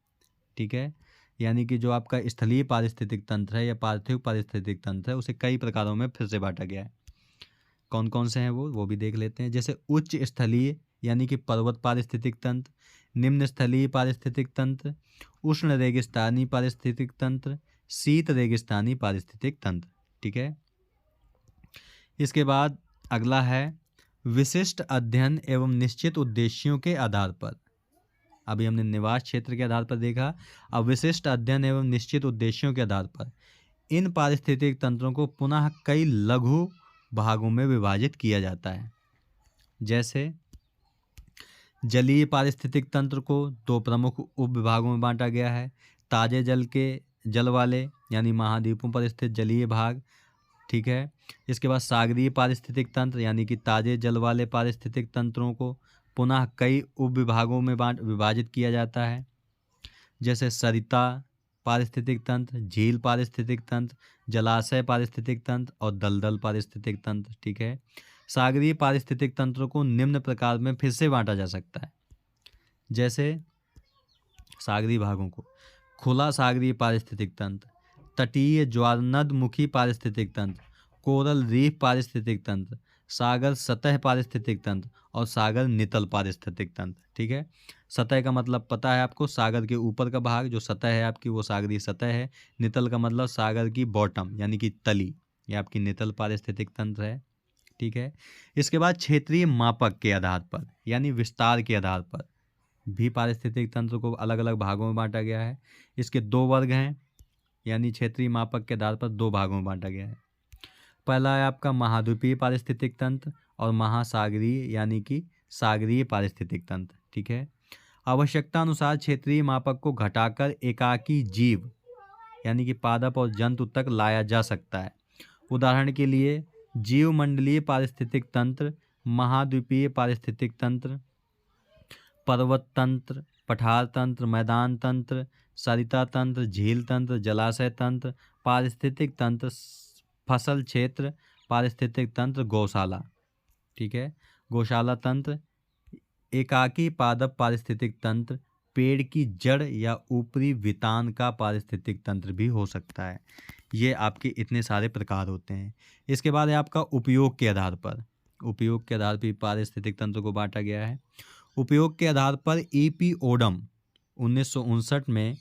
ठीक है। यानी कि जो आपका स्थलीय पारिस्थितिक तंत्र है या पार्थिव पारिस्थितिक तंत्र है, उसे कई प्रकारों में फिर से बांटा गया है। कौन कौन से हैं वो भी देख लेते हैं। जैसे उच्च स्थलीय यानी कि पर्वत पारिस्थितिक तंत्र, निम्न स्थलीय पारिस्थितिक तंत्र, उष्ण रेगिस्तानी पारिस्थितिक तंत्र, शीत रेगिस्तानी पारिस्थितिक तंत्र। ठीक है। इसके बाद अगला है विशिष्ट अध्ययन एवं निश्चित उद्देश्यों के आधार पर। अभी हमने निवास क्षेत्र के आधार पर देखा, अब विशिष्ट अध्ययन एवं निश्चित उद्देश्यों के आधार पर इन पारिस्थितिक तंत्रों को पुनः कई लघु भागों में विभाजित किया जाता है। जैसे जलीय पारिस्थितिक तंत्र को दो प्रमुख उप विभागों में बांटा गया है, ताजे जल वाले यानी महाद्वीपों पर स्थित जलीय भाग। ठीक है। इसके बाद सागरीय पारिस्थितिक तंत्र यानी कि ताजे जल वाले पारिस्थितिक तंत्रों को पुनः कई उप विभागों में विभाजित किया जाता है, जैसे सरिता पारिस्थितिक तंत्र, झील पारिस्थितिक तंत्र, जलाशय पारिस्थितिक तंत्र और दलदल पारिस्थितिक तंत्र। ठीक है। सागरीय पारिस्थितिक तंत्र को निम्न प्रकार में फिर से बांटा जा सकता है। जैसे सागरीय भागों को खुला सागरीय पारिस्थितिक तंत्र, तटीय ज्वारनदमुखी पारिस्थितिक तंत्र, कोरल रीफ पारिस्थितिक तंत्र, सागर सतह पारिस्थितिक तंत्र और सागर नितल पारिस्थितिक तंत्र। ठीक है। सतह का मतलब पता है आपको, सागर के ऊपर का भाग जो सतह है आपकी वो सागरीय सतह है। नितल का मतलब सागर की बॉटम यानी कि तली, ये आपकी नितल पारिस्थितिक तंत्र है। ठीक है। इसके बाद क्षेत्रीय मापक के आधार पर यानी विस्तार के आधार पर भी पारिस्थितिक तंत्र को अलग अलग भागों में बांटा गया है। इसके दो वर्ग हैं, यानी क्षेत्रीय मापक के आधार पर दो भागों में बांटा गया है। पहला है आपका महाद्वीपीय पारिस्थितिक तंत्र और महासागरीय यानी कि सागरीय पारिस्थितिक तंत्र। ठीक है। आवश्यकता अनुसार क्षेत्रीय मापक को घटाकर एकाकी जीव यानी कि पादप और जंतु तक लाया जा सकता है। उदाहरण के लिए जीवमंडलीय पारिस्थितिक तंत्र, महाद्वीपीय पारिस्थितिक तंत्र, पर्वत तंत्र, पठार तंत्र, मैदान तंत्र, सरिता तंत्र, झील तंत्र, जलाशय तंत्र, पारिस्थितिक तंत्र, फसल क्षेत्र पारिस्थितिक तंत्र, गौशाला। ठीक है। गौशाला तंत्र, एकाकी पादप पारिस्थितिक तंत्र, पेड़ की जड़ या ऊपरी वितान का पारिस्थितिक तंत्र भी हो सकता है। ये आपके इतने सारे प्रकार होते हैं। इसके बाद है आपका उपयोग के आधार पर। उपयोग के आधार पर पारिस्थितिक तंत्र को बांटा गया है। उपयोग के आधार पर ईपीओडम 1959 में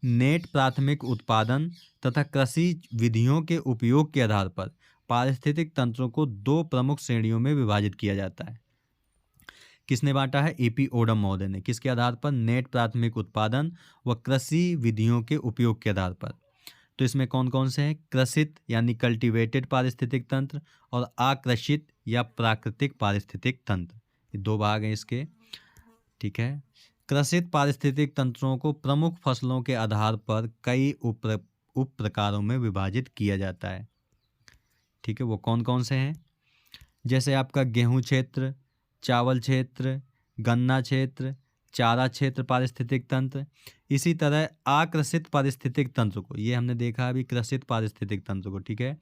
नेट प्राथमिक उत्पादन तथा कृषि विधियों के उपयोग के आधार पर पारिस्थितिक तंत्रों को दो प्रमुख श्रेणियों में विभाजित किया जाता है। किसने बांटा है? ईपीओडम महोदय ने। किसके आधार पर? नेट प्राथमिक उत्पादन व कृषि विधियों के उपयोग के आधार पर। तो इसमें कौन कौन से हैं? कृषित यानी कल्टीवेटेड पारिस्थितिक तंत्र और आकृषित या प्राकृतिक पारिस्थितिक तंत्र, ये दो भाग हैं इसके। ठीक है। कृषित पारिस्थितिक तंत्रों को प्रमुख फसलों के आधार पर कई उप प्रकारों में विभाजित किया जाता है। ठीक है। वो कौन कौन से हैं? जैसे आपका गेहूं क्षेत्र, चावल क्षेत्र, गन्ना क्षेत्र, चारा क्षेत्र पारिस्थितिक तंत्र। इसी तरह आकृषित पारिस्थितिक तंत्र को, ये हमने देखा अभी कृषित पारिस्थितिक तंत्र को, ठीक है।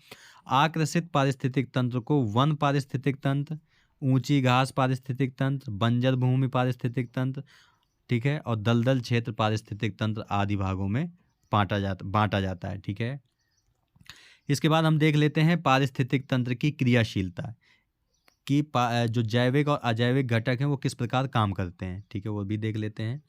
आकृषित पारिस्थितिक तंत्र को वन पारिस्थितिक तंत्र, ऊंची घास पारिस्थितिक तंत्र, बंजर भूमि पारिस्थितिक तंत्र, ठीक है, और दलदल क्षेत्र पारिस्थितिक तंत्र आदि भागों में बांटा जाता है, ठीक है। इसके बाद हम देख लेते हैं पारिस्थितिक तंत्र की क्रियाशीलता कि जो जैविक और अजैविक घटक हैं वो किस प्रकार काम करते हैं, ठीक है, वो भी देख लेते हैं।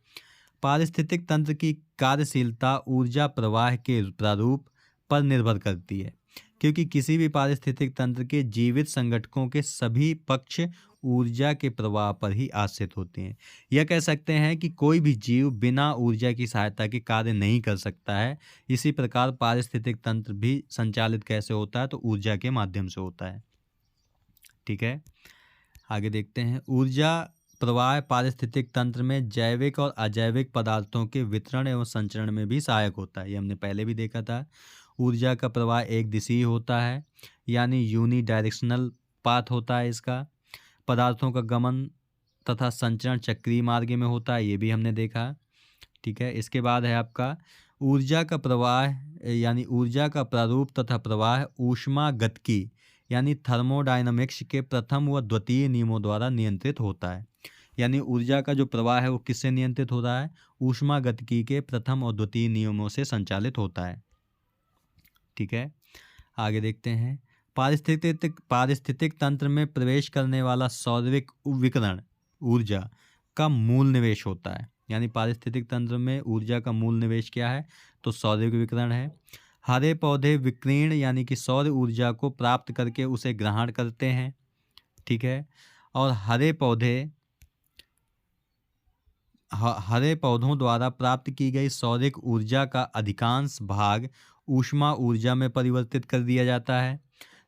पारिस्थितिक तंत्र की कार्यशीलता ऊर्जा प्रवाह के प्रारूप पर निर्भर करती है, क्योंकि किसी भी पारिस्थितिक तंत्र के जीवित संगठकों के सभी पक्ष ऊर्जा के प्रवाह पर ही आश्रित होते हैं। यह कह सकते हैं कि कोई भी जीव बिना ऊर्जा की सहायता के कार्य नहीं कर सकता है। इसी प्रकार पारिस्थितिक तंत्र भी संचालित कैसे होता है, तो ऊर्जा के माध्यम से होता है, ठीक है। आगे देखते हैं। ऊर्जा प्रवाह पारिस्थितिक तंत्र में जैविक और अजैविक पदार्थों के वितरण एवं संचरण में भी सहायक होता है। ये हमने पहले भी देखा था। ऊर्जा का प्रवाह एक दिशीय होता है, यानी यूनी डायरेक्शनल पाथ होता है इसका। पदार्थों का गमन तथा संचरण चक्रीय मार्ग में होता है, ये भी हमने देखा, ठीक है। इसके बाद है आपका ऊर्जा का प्रवाह यानी ऊर्जा का प्रारूप तथा प्रवाह ऊष्मागतिकी यानी थर्मोडायनामिक्स के प्रथम व द्वितीय नियमों द्वारा नियंत्रित होता है। यानी ऊर्जा का जो प्रवाह है वो किससे नियंत्रित हो रहा है, ऊष्मागतिकी के प्रथम और द्वितीय नियमों से संचालित होता है, ठीक है। आगे देखते हैं। पारिस्थितिक तंत्र में प्रवेश करने वाला सौरविक विकिरण ऊर्जा का मूल निवेश होता है। यानी पारिस्थितिक तंत्र में ऊर्जा का मूल निवेश क्या है, तो सौरविक विकिरण है। हरे पौधे विकिरण यानी कि सौर ऊर्जा को प्राप्त करके उसे ग्रहण करते हैं, ठीक है। और हरे पौधों द्वारा प्राप्त की गई सौरिक ऊर्जा का अधिकांश भाग ऊष्मा ऊर्जा में परिवर्तित कर दिया जाता है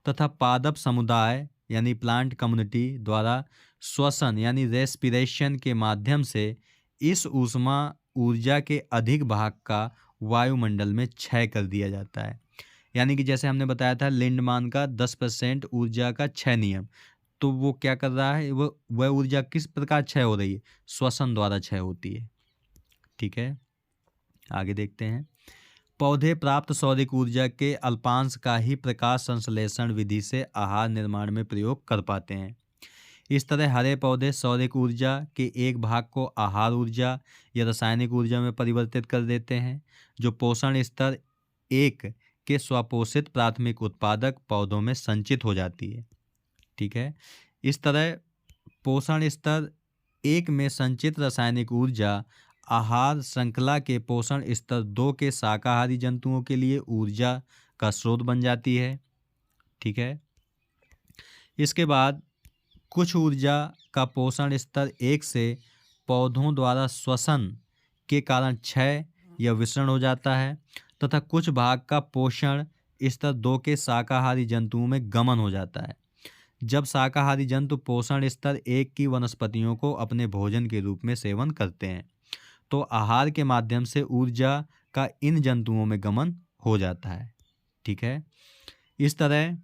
तथा पादप समुदाय यानी प्लांट कम्युनिटी द्वारा श्वसन यानी रेस्पिरेशन के माध्यम से इस ऊष्मा ऊर्जा के अधिक भाग का वायुमंडल में क्षय कर दिया जाता है। यानी कि जैसे हमने बताया था लिंडमान का 10% ऊर्जा का क्षय नियम, तो वो क्या कर रहा है, वह ऊर्जा किस प्रकार क्षय हो रही है, श्वसन द्वारा क्षय होती है, ठीक है। आगे देखते हैं। पौधे प्राप्त सौरिक ऊर्जा के अल्पांश का ही प्रकाश संश्लेषण विधि से आहार निर्माण में प्रयोग कर पाते हैं। इस तरह हरे पौधे सौरिक ऊर्जा के एक भाग को आहार ऊर्जा या रासायनिक ऊर्जा में परिवर्तित कर देते हैं, जो पोषण स्तर 1 के स्वपोषित प्राथमिक उत्पादक पौधों में संचित हो जाती है, ठीक है। इस तरह पोषण स्तर 1 में संचित रासायनिक ऊर्जा आहार श्रृंखला के पोषण स्तर 2 के शाकाहारी जंतुओं के लिए ऊर्जा का स्रोत बन जाती है, ठीक है। इसके बाद कुछ ऊर्जा का पोषण स्तर 1 से पौधों द्वारा श्वसन के कारण क्षय या विसरण हो जाता है तथा कुछ भाग का पोषण स्तर 2 के शाकाहारी जंतुओं में गमन हो जाता है। जब शाकाहारी जंतु पोषण स्तर 1 की वनस्पतियों को अपने भोजन के रूप में सेवन करते हैं, तो आहार के माध्यम से ऊर्जा का इन जंतुओं में गमन हो जाता है, ठीक है। इस तरह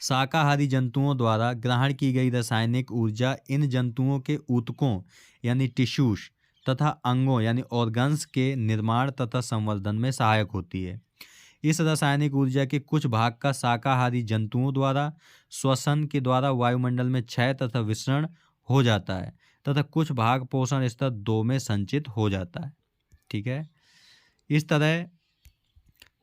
शाकाहारी जंतुओं द्वारा ग्रहण की गई रासायनिक ऊर्जा इन जंतुओं के ऊतकों यानी टिश्यूज तथा अंगों यानी ऑर्गन्स के निर्माण तथा संवर्धन में सहायक होती है। इस रासायनिक ऊर्जा के कुछ भाग का शाकाहारी जंतुओं द्वारा श्वसन के द्वारा वायुमंडल में क्षय तथा विसरण हो जाता है तथा कुछ भाग पोषण स्तर 2 में संचित हो जाता है, ठीक है। इस तरह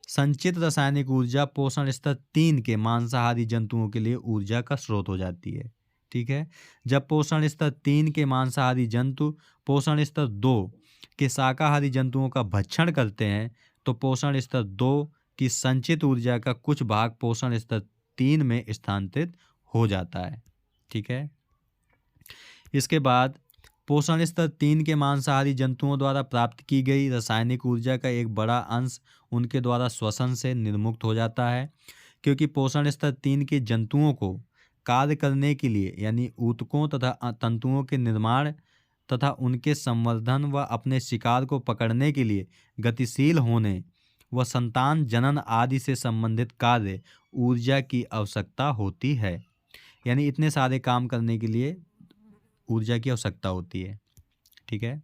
संचित रासायनिक ऊर्जा पोषण स्तर 3 के मांसाहारी जंतुओं के लिए ऊर्जा का स्रोत हो जाती है, ठीक है। जब पोषण स्तर 3 के मांसाहारी जंतु पोषण स्तर 2 के शाकाहारी जंतुओं का भक्षण करते हैं, तो पोषण स्तर 2 की संचित ऊर्जा का कुछ भाग पोषण स्तर 3 में स्थानांतरित हो जाता है, ठीक है। इसके बाद पोषण स्तर 3 के मांसाहारी जंतुओं द्वारा प्राप्त की गई रासायनिक ऊर्जा का एक बड़ा अंश उनके द्वारा श्वसन से निर्मुक्त हो जाता है, क्योंकि पोषण स्तर 3 के जंतुओं को कार्य करने के लिए यानी ऊतकों तथा तंतुओं के निर्माण तथा उनके संवर्धन व अपने शिकार को पकड़ने के लिए गतिशील होने व संतान जनन आदि से संबंधित कार्य ऊर्जा की आवश्यकता होती है। यानी इतने सारे काम करने के लिए ऊर्जा की आवश्यकता होती है, ठीक है।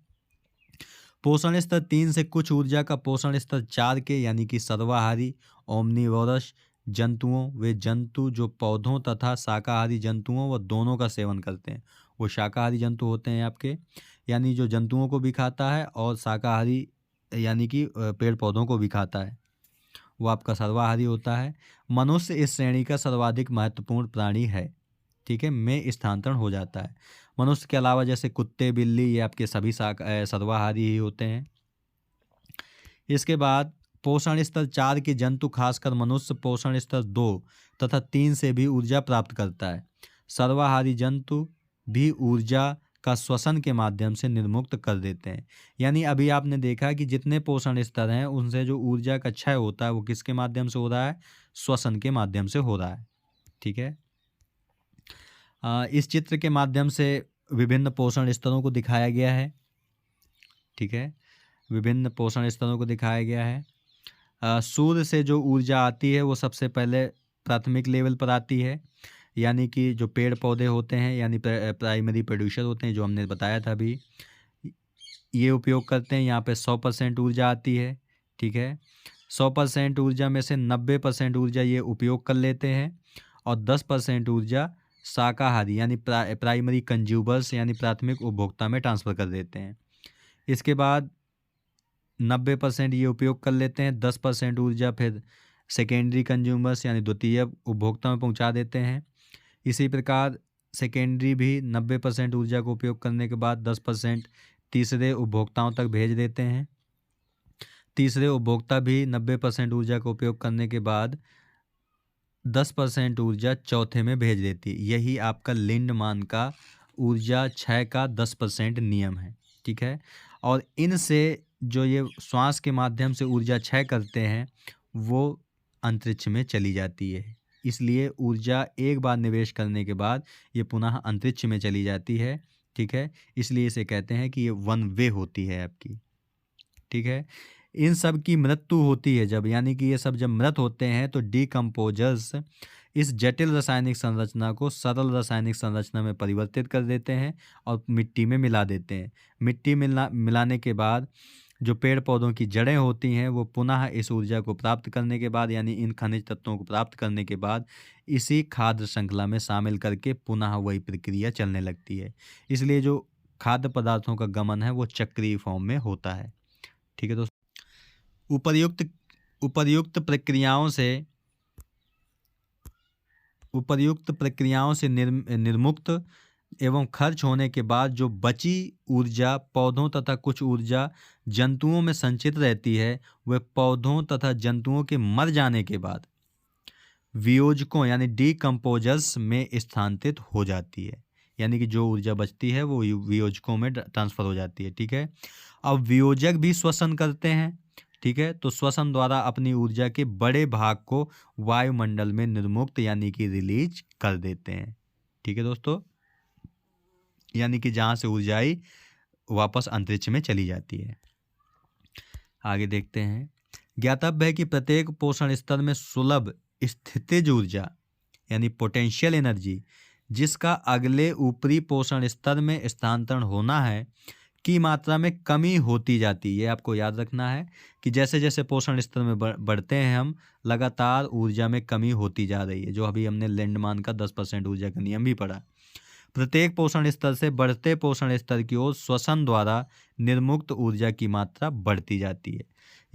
पोषण स्तर 3 से कुछ ऊर्जा का पोषण स्तर 4 के यानी कि सर्वाहारी ओमनिवोरस जंतुओं, वे जंतु जो पौधों तथा शाकाहारी जंतुओं व दोनों का सेवन करते हैं, वो शाकाहारी जंतु होते हैं आपके, यानी जो जंतुओं को भी खाता है, और शाकाहारी यानी कि पेड़ पौधों को भी खाता है, वो आपका सर्वाहारी होता है। मनुष्य इस श्रेणी का सर्वाधिक महत्वपूर्ण प्राणी है, ठीक है, में स्थानांतरण हो जाता है। मनुष्य के अलावा जैसे कुत्ते, बिल्ली, ये आपके सभी सर्वाहारी ही होते हैं। इसके बाद पोषण स्तर 4 के जंतु खासकर मनुष्य पोषण स्तर 2 तथा 3 से भी ऊर्जा प्राप्त करता है। सर्वाहारी जंतु भी ऊर्जा का श्वसन के माध्यम से निर्मुक्त कर देते हैं। यानी अभी आपने देखा कि जितने पोषण स्तर हैं उनसे जो ऊर्जा का क्षय होता है वो किसके माध्यम से हो रहा है? श्वसन के माध्यम से हो रहा है, ठीक है। इस चित्र के माध्यम से विभिन्न पोषण स्तरों को दिखाया गया है, ठीक है, विभिन्न पोषण स्तरों को दिखाया गया है। सूर्य से जो ऊर्जा आती है वो सबसे पहले प्राथमिक लेवल पर आती है, यानी कि जो पेड़ पौधे होते हैं यानी प्राइमरी प्रोड्यूसर होते हैं, जो हमने बताया था अभी, ये उपयोग करते हैं। यहाँ पे 100% ऊर्जा आती है, ठीक है। 100% ऊर्जा में से 90% ऊर्जा ये उपयोग कर लेते हैं, और 10% ऊर्जा शाकाहारी यानी प्राइमरी कंज्यूमर्स यानी प्राथमिक उपभोक्ता में ट्रांसफ़र कर देते हैं। इसके बाद 90% ये उपयोग कर लेते हैं, 10% ऊर्जा फिर सेकेंडरी कंज्यूमर्स यानी द्वितीय उपभोक्ता में पहुंचा देते हैं। इसी प्रकार सेकेंडरी भी 90% ऊर्जा को उपयोग करने के बाद 10% तीसरे उपभोक्ताओं तक भेज देते हैं। तीसरे उपभोक्ता भी 90% ऊर्जा का उपयोग करने के बाद 10% ऊर्जा चौथे में भेज देती है। यही आपका लिंडमान का ऊर्जा क्षय का 10% नियम है, ठीक है। और इनसे जो ये श्वास के माध्यम से ऊर्जा क्षय करते हैं वो अंतरिक्ष में चली जाती है। इसलिए ऊर्जा एक बार निवेश करने के बाद ये पुनः अंतरिक्ष में चली जाती है, ठीक है। इसलिए इसे कहते हैं कि ये वन वे होती है आपकी, ठीक है। इन सब की मृत्यु होती है जब, यानी कि ये सब जब मृत होते हैं तो डीकम्पोजर्स इस जटिल रासायनिक संरचना को सरल रासायनिक संरचना में परिवर्तित कर देते हैं और मिट्टी में मिला देते हैं। मिट्टी मिलाने के बाद जो पेड़ पौधों की जड़ें होती हैं वो पुनः इस ऊर्जा को प्राप्त करने के बाद, यानी इन खनिज तत्वों को प्राप्त करने के बाद, इसी खाद्य श्रृंखला में शामिल करके पुनः वही प्रक्रिया चलने लगती है। इसलिए जो खाद्य पदार्थों का गमन है वो चक्रीय फॉर्म में होता है, ठीक है दोस्तों। उपर्युक्त प्रक्रियाओं से निर्मुक्त एवं खर्च होने के बाद जो बची ऊर्जा पौधों तथा कुछ ऊर्जा जंतुओं में संचित रहती है, वह पौधों तथा जंतुओं के मर जाने के बाद वियोजकों यानी डीकम्पोजर्स में स्थानांतरित हो जाती है। यानी कि जो ऊर्जा बचती है वो वियोजकों में ट्रांसफर हो जाती है, ठीक है। अब वियोजक भी श्वसन करते हैं, ठीक है। तो श्वसन द्वारा अपनी ऊर्जा के बड़े भाग को वायुमंडल में निर्मुक्त यानी कि रिलीज कर देते हैं, ठीक है दोस्तों। यानी कि जहाँ से ऊर्जा आई वापस अंतरिक्ष में चली जाती है। आगे देखते हैं। ज्ञातव्य है कि प्रत्येक पोषण स्तर में सुलभ स्थितिज ऊर्जा यानी पोटेंशियल एनर्जी जिसका अगले ऊपरी पोषण स्तर में स्थानांतरण होना है की मात्रा में कमी होती जाती है। ये आपको याद रखना है कि जैसे जैसे पोषण स्तर में बढ़ते हैं हम, लगातार ऊर्जा में कमी होती जा रही है, जो अभी हमने लिंडमान का 10% ऊर्जा का नियम भी पढ़ा। प्रत्येक पोषण स्तर से बढ़ते पोषण स्तर की ओर श्वसन द्वारा निर्मुक्त ऊर्जा की मात्रा बढ़ती जाती है,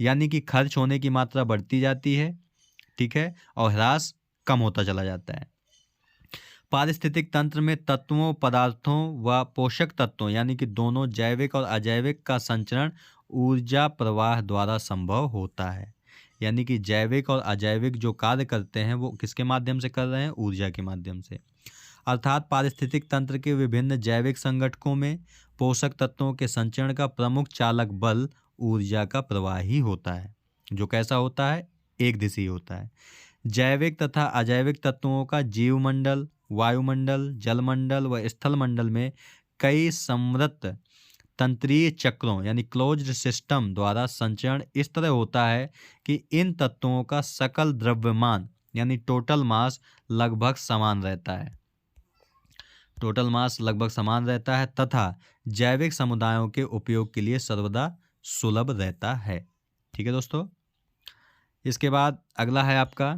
यानी कि खर्च होने की मात्रा बढ़ती जाती है, ठीक है, और ह्रास कम होता चला जाता है। पारिस्थितिक तंत्र में तत्वों, पदार्थों व पोषक तत्वों यानी कि दोनों जैविक और अजैविक का संचरण ऊर्जा प्रवाह द्वारा संभव होता है। यानी कि जैविक और अजैविक जो कार्य करते हैं वो किसके माध्यम से कर रहे हैं? ऊर्जा के माध्यम से। अर्थात पारिस्थितिक तंत्र के विभिन्न जैविक संगठकों में पोषक तत्वों के संचरण का प्रमुख चालक बल ऊर्जा का प्रवाह ही होता है, जो कैसा होता है? एक दिशी होता है। जैविक तथा अजैविक तत्वों का जीवमंडल, वायुमंडल, जलमंडल व स्थलमंडल में कई समृद्ध तंत्रीय चक्रों यानी क्लोज्ड सिस्टम द्वारा संचरण इस तरह होता है कि इन तत्वों का सकल द्रव्यमान यानी टोटल मास लगभग समान रहता है। टोटल मास लगभग समान रहता है तथा जैविक समुदायों के उपयोग के लिए सर्वदा सुलभ रहता है। ठीक है दोस्तों। इसके बाद अगला है आपका,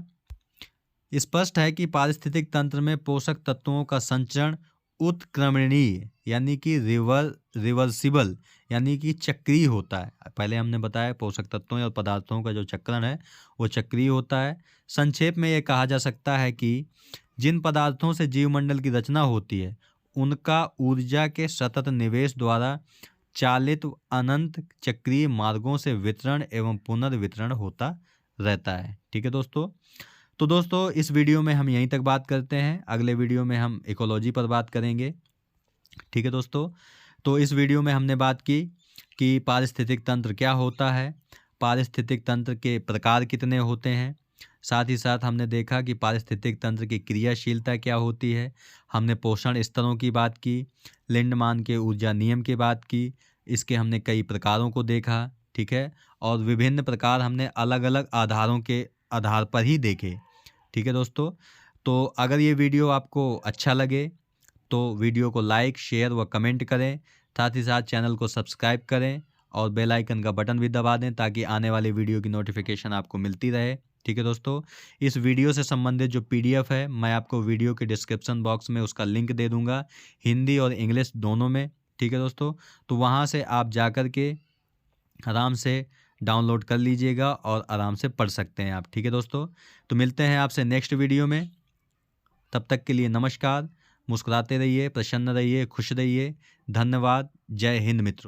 स्पष्ट है कि पारिस्थितिक तंत्र में पोषक तत्वों का संचरण उत्क्रमणीय यानी कि रिवर्सिबल यानी कि चक्रीय होता है। पहले हमने बताया पोषक तत्वों और पदार्थों का जो चक्रण है वो चक्रीय होता है। संक्षेप में ये कहा जा सकता है कि जिन पदार्थों से जीवमंडल की रचना होती है उनका ऊर्जा के सतत निवेश द्वारा चालित अनंत चक्रीय मार्गों से वितरण एवं पुनर्वितरण होता रहता है। ठीक है दोस्तों। तो दोस्तों इस वीडियो में हम यहीं तक बात करते हैं, अगले वीडियो में हम इकोलॉजी पर बात करेंगे। ठीक है दोस्तों। तो इस वीडियो में हमने बात की कि पारिस्थितिक तंत्र क्या होता है, पारिस्थितिक तंत्र के प्रकार कितने होते हैं, साथ ही साथ हमने देखा कि पारिस्थितिक तंत्र की क्रियाशीलता क्या होती है, हमने पोषण स्तरों की बात की, लिंडमान के ऊर्जा नियम की बात की, इसके हमने कई प्रकारों को देखा। ठीक है। और विभिन्न प्रकार हमने अलग अलग आधारों के आधार पर ही देखे। ठीक है दोस्तों। तो अगर ये वीडियो आपको अच्छा लगे तो वीडियो को लाइक, शेयर व कमेंट करें, साथ ही साथ चैनल को सब्सक्राइब करें और बेल आइकन का बटन भी दबा दें ताकि आने वाले वीडियो की नोटिफिकेशन आपको मिलती रहे। ठीक है दोस्तों। इस वीडियो से संबंधित जो PDF है मैं आपको वीडियो के डिस्क्रिप्शन बॉक्स में उसका लिंक दे दूंगा, हिंदी और इंग्लिश दोनों में। ठीक है दोस्तों। तो वहाँ से आप जा कर के आराम से डाउनलोड कर लीजिएगा और आराम से पढ़ सकते हैं आप। ठीक है दोस्तों। तो मिलते हैं आपसे नेक्स्ट वीडियो में, तब तक के लिए नमस्कार। मुस्कुराते रहिए, प्रसन्न रहिए, खुश रहिए। धन्यवाद। जय हिंद मित्रों।